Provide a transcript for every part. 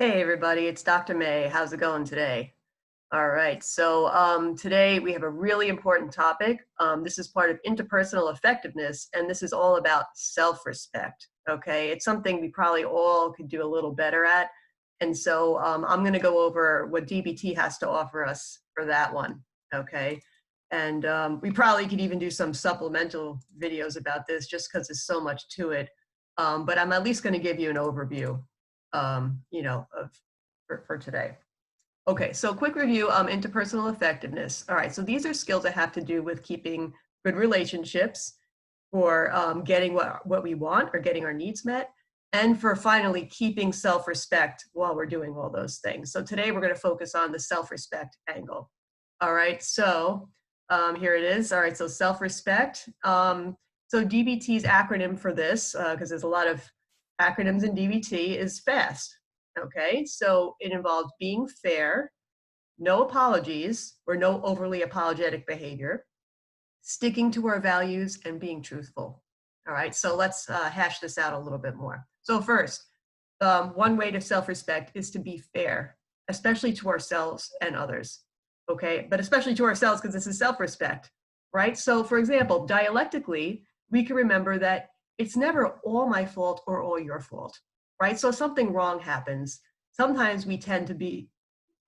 Hey everybody, it's Dr. May. How's it going today? All right, so today we have a really important topic. This is part of interpersonal effectiveness, and this is all about self-respect. Okay, it's something we probably all could do a little better at, and so I'm going to go over what DBT has to offer us for that one. Okay, and we probably could even do some supplemental videos about this, just because there's so much to it. But I'm at least going to give you an overview, of for today. Okay, so quick review, interpersonal effectiveness. All right, so these are skills that have to do with keeping good relationships, for getting what we want or getting our needs met, and for finally keeping self-respect while we're doing all those things. So today we're going to focus on the self-respect angle. All right, so here it is. All right, so self-respect. So DBT's acronym for this, because there's a lot of acronyms in DBT, is FAST. Okay, so it involves being fair, no apologies or no overly apologetic behavior, sticking to our values, and being truthful. All right, so let's hash this out a little bit more. So first, one way to self-respect is to be fair, especially to ourselves and others. Okay, but especially to ourselves because this is self-respect, right? So for example, dialectically, we can remember that it's never all my fault or all your fault, right? So if something wrong happens, sometimes we tend to be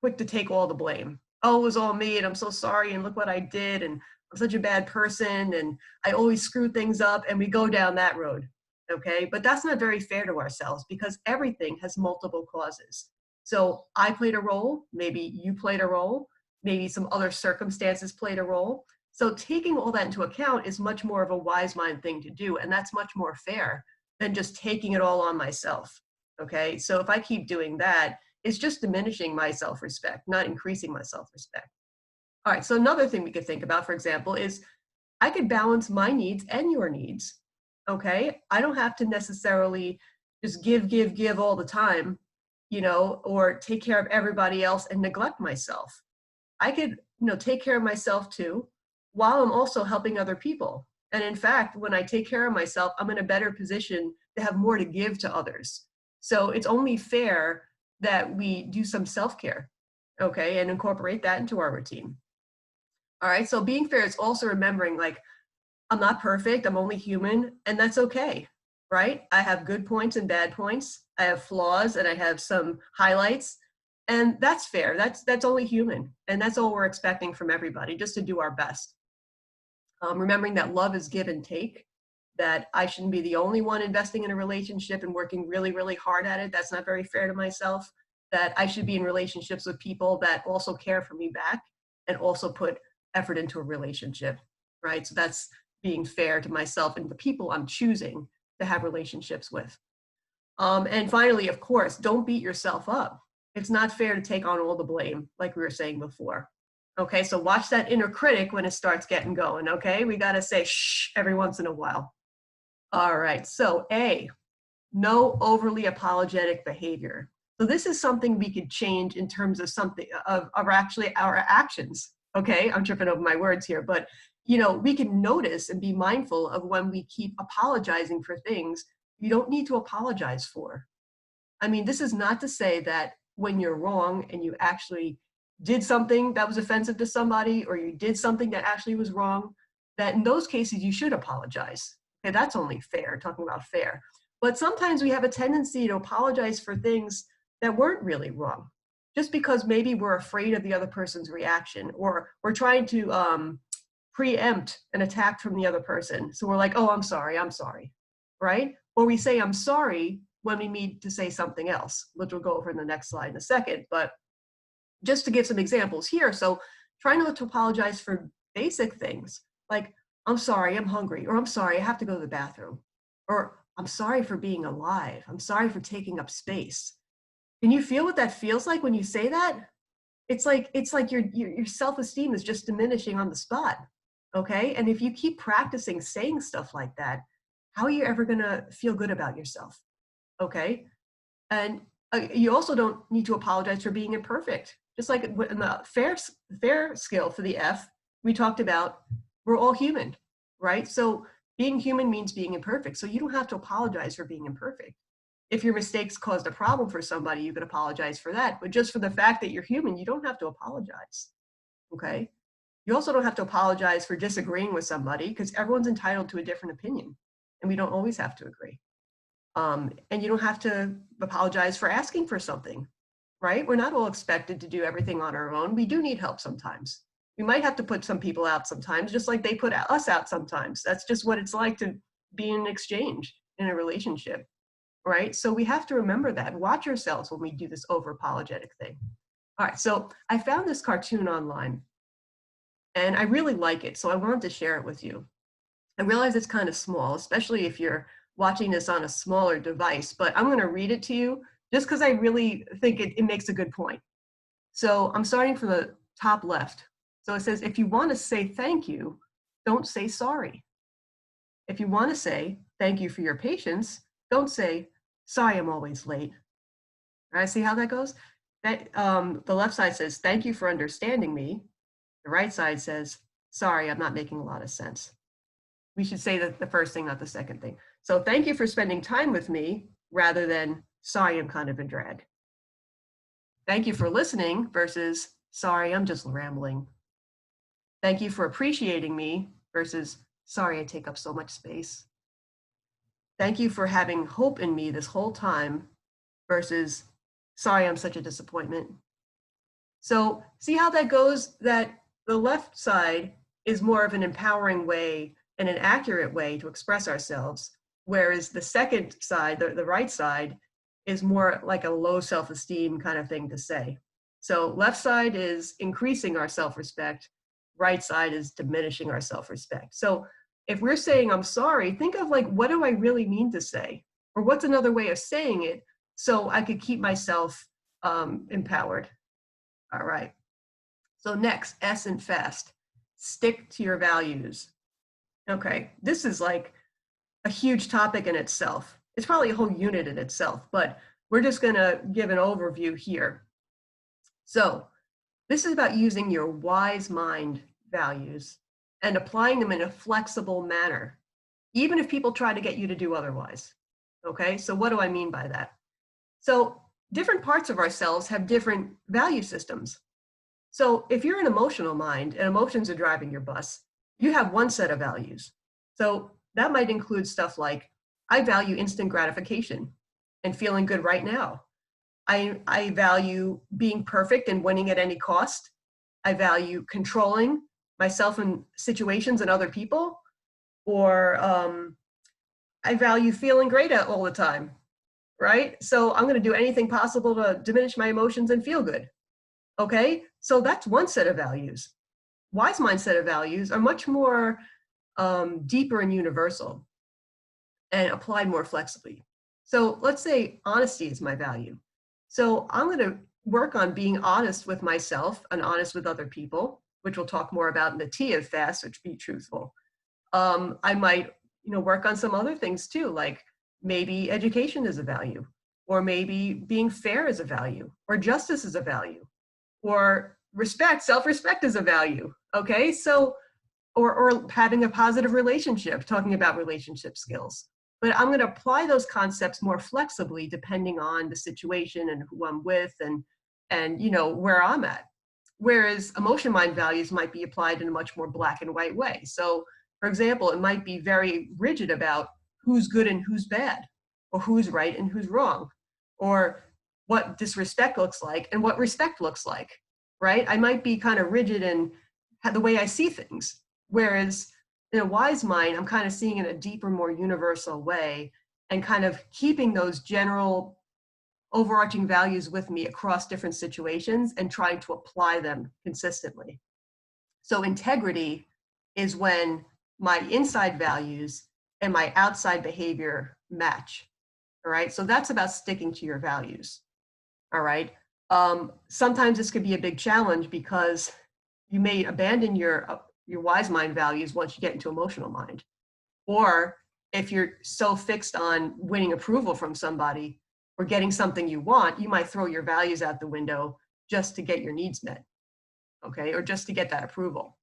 quick to take all the blame. Oh, it was all me, and I'm so sorry, and look what I did, and I'm such a bad person, and I always screw things up, and we go down that road, okay? But that's not very fair to ourselves because everything has multiple causes. So I played a role, maybe you played a role, maybe some other circumstances played a role. So taking all that into account is much more of a wise mind thing to do, and that's much more fair than just taking it all on myself, okay? So if I keep doing that, it's just diminishing my self-respect, not increasing my self-respect. All right, so another thing we could think about, for example, is I could balance my needs and your needs, okay? I don't have to necessarily just give all the time, or take care of everybody else and neglect myself. I could, take care of myself too, while I'm also helping other people. And in fact, when I take care of myself, I'm in a better position to have more to give to others. So it's only fair that we do some self-care, okay, and incorporate that into our routine. All right, so being fair is also remembering, like, I'm not perfect, I'm only human, and that's okay, right? I have good points and bad points. I have flaws and I have some highlights, and that's fair. That's only human, and that's all we're expecting from everybody, just to do our best. Remembering that love is give and take, that I shouldn't be the only one investing in a relationship and working really, really hard at it. That's not very fair to myself. That I should be in relationships with people that also care for me back and also put effort into a relationship, right? So that's being fair to myself and the people I'm choosing to have relationships with. And finally, of course, don't beat yourself up. It's not fair to take on all the blame, like we were saying before. Okay, so watch that inner critic when it starts getting going, okay? We gotta say shh every once in a while. All right, so A, no overly apologetic behavior. So this is something we could change in terms of something of actually our actions. Okay, I'm tripping over my words here, but we can notice and be mindful of when we keep apologizing for things you don't need to apologize for. I mean, this is not to say that when you're wrong and you actually did something that was offensive to somebody, or you did something that actually was wrong, that in those cases you should apologize. Okay, that's only fair, talking about fair. But sometimes we have a tendency to apologize for things that weren't really wrong, just because maybe we're afraid of the other person's reaction, or we're trying to preempt an attack from the other person. So we're like, oh, I'm sorry, right? Or we say, I'm sorry, when we need to say something else, which we'll go over in the next slide in a second. But just to give some examples here, so try not to apologize for basic things like, I'm sorry, I'm hungry, or I'm sorry, I have to go to the bathroom, or I'm sorry for being alive, I'm sorry for taking up space. Can you feel what that feels like when you say that? It's like your self-esteem is just diminishing on the spot, okay? And if you keep practicing saying stuff like that, how are you ever gonna feel good about yourself, okay? And you also don't need to apologize for being imperfect. Just like in the fair skill for the F, we talked about we're all human, right? So being human means being imperfect. So you don't have to apologize for being imperfect. If your mistakes caused a problem for somebody, you could apologize for that. But just for the fact that you're human, you don't have to apologize. Okay? You also don't have to apologize for disagreeing with somebody because everyone's entitled to a different opinion. And we don't always have to agree. And you don't have to apologize for asking for something, right? We're not all expected to do everything on our own. We do need help sometimes. We might have to put some people out sometimes, just like they put us out sometimes. That's just what it's like to be in an exchange in a relationship, right? So we have to remember that. Watch ourselves when we do this over apologetic thing. All right, so I found this cartoon online and I really like it, so I wanted to share it with you. I realize it's kind of small, especially if you're watching this on a smaller device, but I'm going to read it to you just because I really think it makes a good point. So I'm starting from the top left. So it says, if you want to say thank you, don't say sorry. If you want to say thank you for your patience, don't say, sorry, I'm always late. All right, see how that goes? The left side says, thank you for understanding me. The right side says, sorry, I'm not making a lot of sense. We should say the first thing, not the second thing. So thank you for spending time with me rather than sorry, I'm kind of a drag. Thank you for listening versus sorry, I'm just rambling. Thank you for appreciating me versus sorry, I take up so much space. Thank you for having hope in me this whole time versus sorry, I'm such a disappointment. So see how that goes, that the left side is more of an empowering way and an accurate way to express ourselves, whereas the second side, the right side, is more like a low self-esteem kind of thing to say. So left side is increasing our self-respect, right side is diminishing our self-respect. So if we're saying I'm sorry, think of like, what do I really mean to say? Or what's another way of saying it so I could keep myself empowered? All right. So next, S and fast, stick to your values. Okay, this is like a huge topic in itself. It's probably a whole unit in itself, but we're just gonna give an overview here. So this is about using your wise mind values and applying them in a flexible manner, even if people try to get you to do otherwise. Okay, so what do I mean by that? So different parts of ourselves have different value systems. So if you're an emotional mind and emotions are driving your bus, you have one set of values. So that might include stuff like, I value instant gratification and feeling good right now. I value being perfect and winning at any cost. I value controlling myself in situations and other people. Or I value feeling great all the time, right? So I'm going to do anything possible to diminish my emotions and feel good. Okay, so that's one set of values. Wise mind set of values are much more deeper and universal and applied more flexibly. So let's say honesty is my value. So I'm going to work on being honest with myself and honest with other people, which we'll talk more about in the T of fast, which be truthful. I might, work on some other things too, like maybe education is a value, or maybe being fair is a value, or justice is a value, or respect, self-respect is a value. Okay, so or having a positive relationship, talking about relationship skills. But I'm going to apply those concepts more flexibly depending on the situation and who I'm with and where I'm at. Whereas emotion mind values might be applied in a much more black and white way. So for example, it might be very rigid about who's good and who's bad, or who's right and who's wrong, or what disrespect looks like and what respect looks like, right? I might be kind of rigid in the way I see things. Whereas in a wise mind, I'm kind of seeing in a deeper, more universal way and kind of keeping those general overarching values with me across different situations and trying to apply them consistently. So integrity is when my inside values and my outside behavior match. All right, so that's about sticking to your values. All right, sometimes this could be a big challenge because you may abandon your wise mind values once you get into emotional mind. Or if you're so fixed on winning approval from somebody or getting something you want, you might throw your values out the window just to get your needs met, okay, or just to get that approval.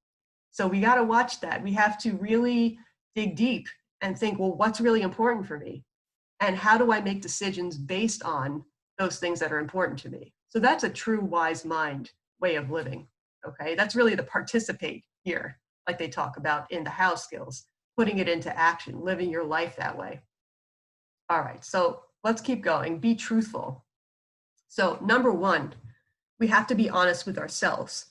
So we got to watch that. We have to really dig deep and think, well, what's really important for me? And how do I make decisions based on those things that are important to me? So that's a true wise mind way of living. Okay, that's really the participate here, like they talk about in the how skills, putting it into action, living your life that way. All right, so let's keep going. Be truthful. So number one, we have to be honest with ourselves.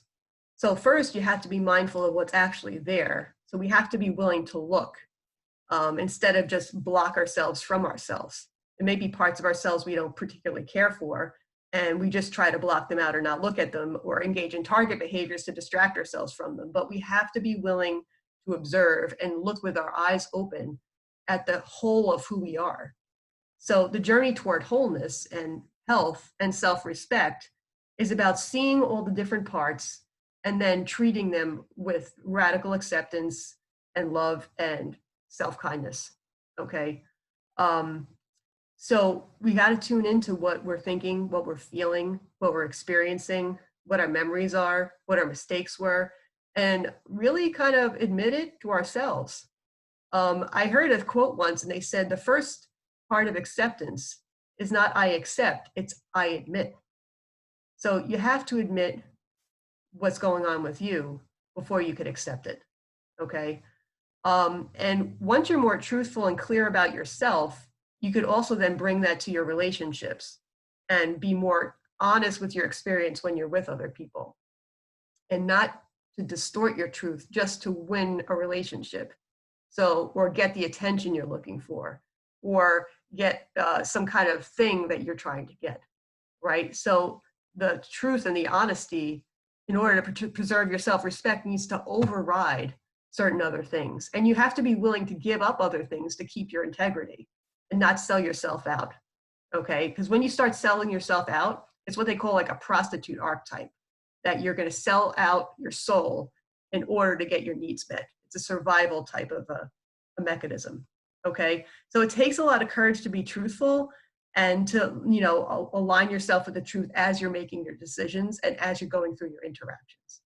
So first, you have to be mindful of what's actually there. So we have to be willing to look instead of just block ourselves from ourselves. It may be parts of ourselves we don't particularly care for, and we just try to block them out or not look at them or engage in target behaviors to distract ourselves from them. But we have to be willing to observe and look with our eyes open at the whole of who we are. So the journey toward wholeness and health and self-respect is about seeing all the different parts and then treating them with radical acceptance and love and self-kindness. Okay. So we got to tune into what we're thinking, what we're feeling, what we're experiencing, what our memories are, what our mistakes were, and really kind of admit it to ourselves. I heard a quote once, and they said the first part of acceptance is not I accept, it's I admit. So you have to admit what's going on with you before you could accept it. Okay. And once you're more truthful and clear about yourself, you could also then bring that to your relationships and be more honest with your experience when you're with other people, and not to distort your truth just to win a relationship. So, or get the attention you're looking for, or get some kind of thing that you're trying to get, right? So the truth and the honesty, in order to preserve your self-respect, needs to override certain other things. And you have to be willing to give up other things to keep your integrity and not sell yourself out, okay? Because when you start selling yourself out, it's what they call like a prostitute archetype, that you're going to sell out your soul in order to get your needs met. It's a survival type of a mechanism, okay? So it takes a lot of courage to be truthful and to, align yourself with the truth as you're making your decisions and as you're going through your interactions.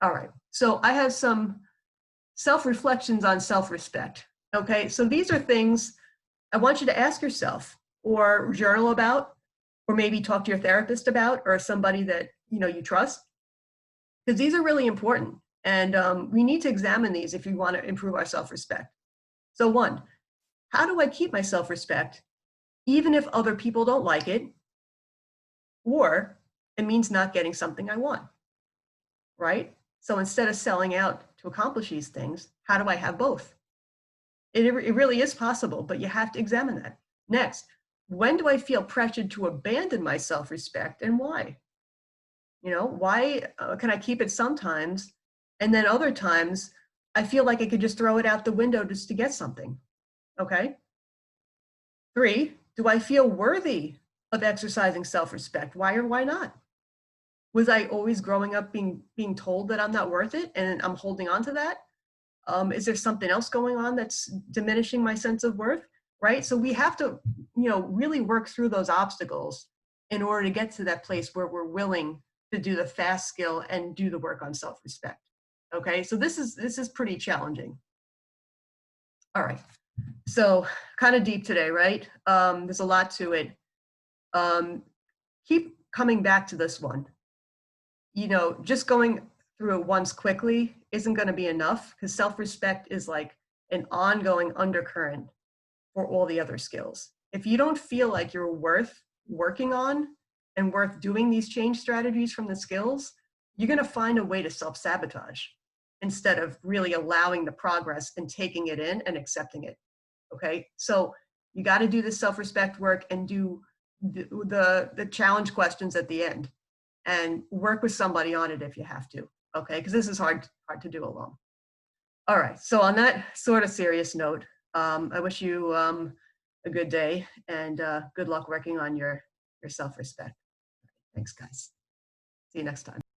All right, so I have some self-reflections on self-respect, okay? So these are things I want you to ask yourself or journal about, or maybe talk to your therapist about, or somebody that, you trust, because these are really important. And we need to examine these if we want to improve our self-respect. So one, how do I keep my self-respect even if other people don't like it, or it means not getting something I want, right? So instead of selling out to accomplish these things, how do I have both? It really is possible, but you have to examine that. Next, when do I feel pressured to abandon my self-respect, and why? Why can I keep it sometimes, and then other times I feel like I could just throw it out the window just to get something, okay? 3, do I feel worthy of exercising self-respect? Why or why not? Was I always growing up being told that I'm not worth it and I'm holding on to that? Is there something else going on that's diminishing my sense of worth, right? So we have to, really work through those obstacles in order to get to that place where we're willing to do the fast skill and do the work on self-respect. Okay, so this is pretty challenging. All right, so kind of deep today, right? There's a lot to it. Keep coming back to this one. Just going through it once quickly isn't going to be enough, because self-respect is like an ongoing undercurrent for all the other skills. If you don't feel like you're worth working on and worth doing these change strategies from the skills, you're going to find a way to self-sabotage instead of really allowing the progress and taking it in and accepting it. Okay, so you got to do the self-respect work and do the challenge questions at the end, and work with somebody on it if you have to. Okay, because this is hard to do alone. All right, so on that sort of serious note, I wish you a good day, and good luck working on your self-respect. Thanks, guys. See you next time.